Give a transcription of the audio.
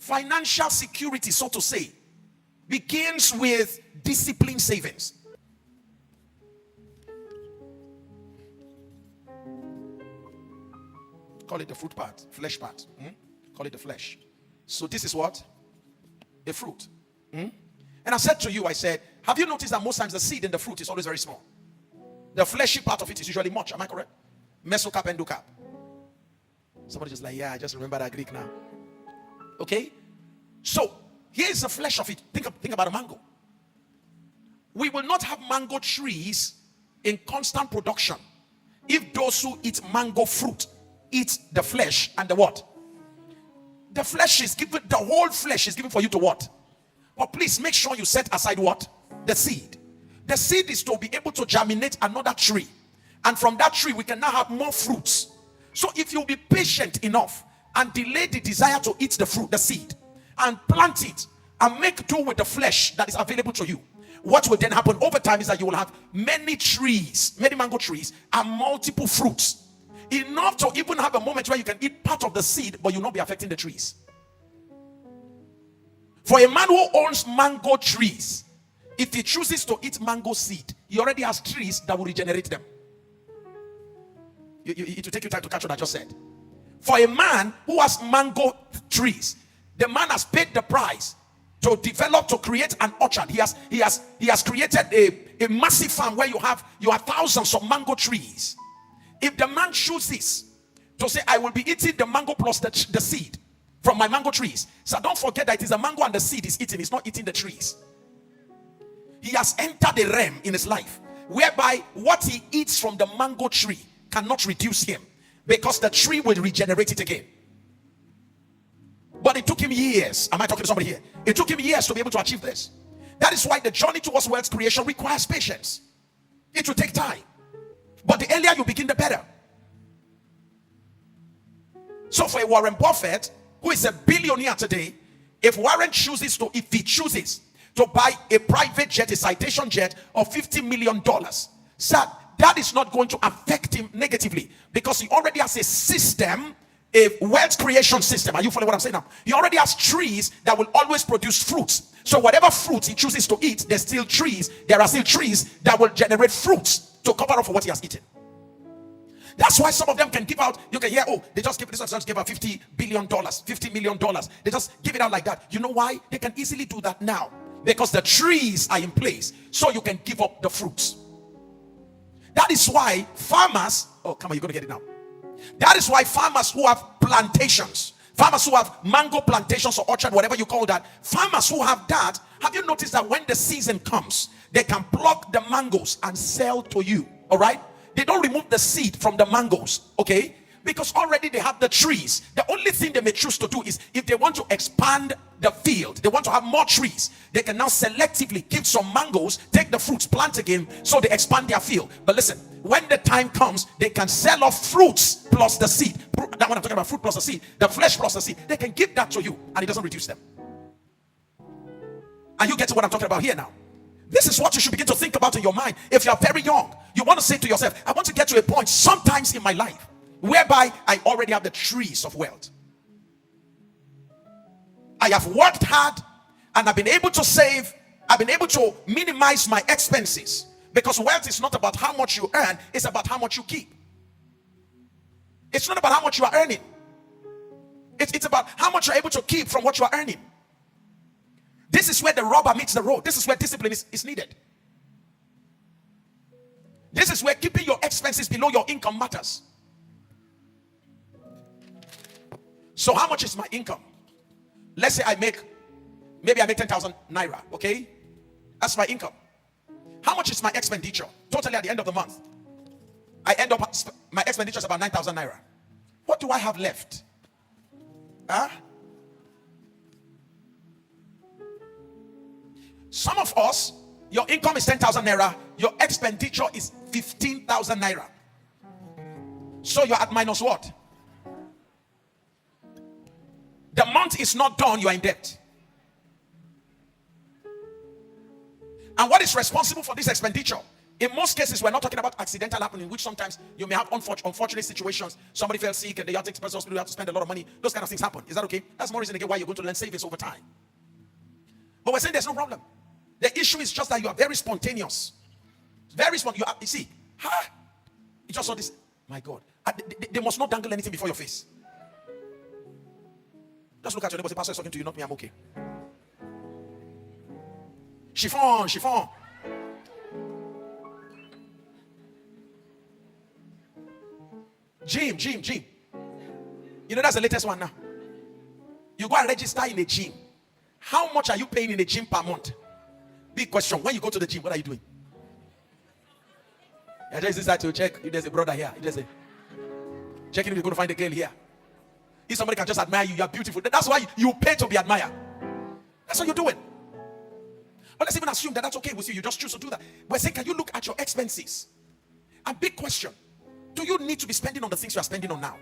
Financial security, so to say, begins with disciplined savings. Call it the fruit part, flesh part. Call it the flesh. So this is what? A fruit. And I said to you, I said, have you noticed that most times the seed in the fruit is always very small? The fleshy part of it is usually much. Am I correct? Mesocap and endocap. Somebody just like, yeah, I just remember that Greek now. Okay? So, here's the flesh of it. Think about a mango. We will not have mango trees in constant production if those who eat mango fruit eat the flesh and the what? The flesh is given, the whole flesh is given for you to what? But please make sure you set aside what? The seed. The seed is to be able to germinate another tree. And from that tree, we can now have more fruits. So if you'll be patient enough and delay the desire to eat the fruit, the seed, and plant it and make do with the flesh that is available to you, what will then happen over time is that you will have many trees, many mango trees, and multiple fruits. Enough to even have a moment where you can eat part of the seed, but you'll not be affecting the trees. For a man who owns mango trees, if he chooses to eat mango seed, he already has trees that will regenerate them. It will take you time to catch what I just said. For a man who has mango trees, the man has paid the price to develop, to create an orchard. He has created a massive farm where you have thousands of mango trees. If the man chooses to say, I will be eating the mango plus the seed from my mango trees, so don't forget that it is the mango and the seed is eating. It's not eating the trees. He has entered a realm in his life whereby what he eats from the mango tree cannot reduce him, because the tree will regenerate it again. But it took him years. Am I talking to somebody here? It took him years to be able to achieve this. That is why the journey towards wealth creation requires patience. It will take time. But the earlier you begin, the better. So for a Warren Buffett, who is a billionaire today, if he chooses to buy a private jet, a citation jet of $50 million, sir, that is not going to affect him negatively, because he already has a system, a wealth creation system. Are you following what I'm saying now? He already has trees that will always produce fruits. So whatever fruits he chooses to eat, there are still trees that will generate fruits to cover up for what he has eaten. That's why some of them can give out, you can hear, oh, they just give out $50 billion, $50 million. They just give it out like that. You know why? They can easily do that now, because the trees are in place, so you can give up the fruits. That is why farmers, oh come on, you're going to get it now. That is why farmers who have plantations, farmers who have mango plantations or orchard, whatever you call that, farmers who have that, have you noticed that when the season comes, they can pluck the mangoes and sell to you? All right, they don't remove the seed from the mangoes, okay, because already they have the trees. The only thing they may choose to do is, if they want to expand the field, they want to have more trees, they can now selectively give some mangoes, take the fruits, plant again, so they expand their field. But listen, when the time comes, they can sell off fruits plus the seed. That one I'm talking about, fruit plus the seed, the flesh plus the seed. They can give that to you and it doesn't reduce them. And you get to what I'm talking about here now. This is what you should begin to think about in your mind. If you are very young, you want to say to yourself, I want to get to a point sometimes in my life whereby I already have the trees of wealth. I have worked hard and I've been able to save. I've been able to minimize my expenses, because wealth is not about how much you earn, it's about how much you keep. It's not about how much you are earning. It's about how much you're able to keep from what you are earning. This is where the rubber meets the road. This is where discipline is needed. This is where keeping your expenses below your income matters. So how much is my income? Let's say maybe I make 10,000 naira, okay? That's my income. How much is my expenditure? Totally at the end of the month, I end up, my expenditure is about 9,000 naira. What do I have left? Huh? Some of us, your income is 10,000 naira, your expenditure is 15,000 naira. So you're at minus what? The month is not done, you are in debt. And what is responsible for this expenditure? In most cases, we're not talking about accidental happening, which sometimes you may have unfortunate situations. Somebody fell sick and they have to take the hospital, you have to spend a lot of money. Those kind of things happen. Is that okay? That's more reason again why you're going to learn savings over time. But we're saying there's no problem. The issue is just that you are very spontaneous. Very spontaneous. You see, you just saw this. My God. They must not dangle anything before your face. Just look at your neighbor. The pastor is talking to you, not me. I'm okay. Chiffon, chiffon. Gym. You know that's the latest one now. You go and register in a gym. How much are you paying in a gym per month? Big question. When you go to the gym, what are you doing? I just decided to check if there's a brother here. If there's a checking if you're going to find a girl here. If somebody can just admire you, you are beautiful. That's why you pay to be admired. That's what you're doing. But let's even assume that that's okay with you. You just choose to do that. We're saying, can you look at your expenses? A big question. Do you need to be spending on the things you are spending on now?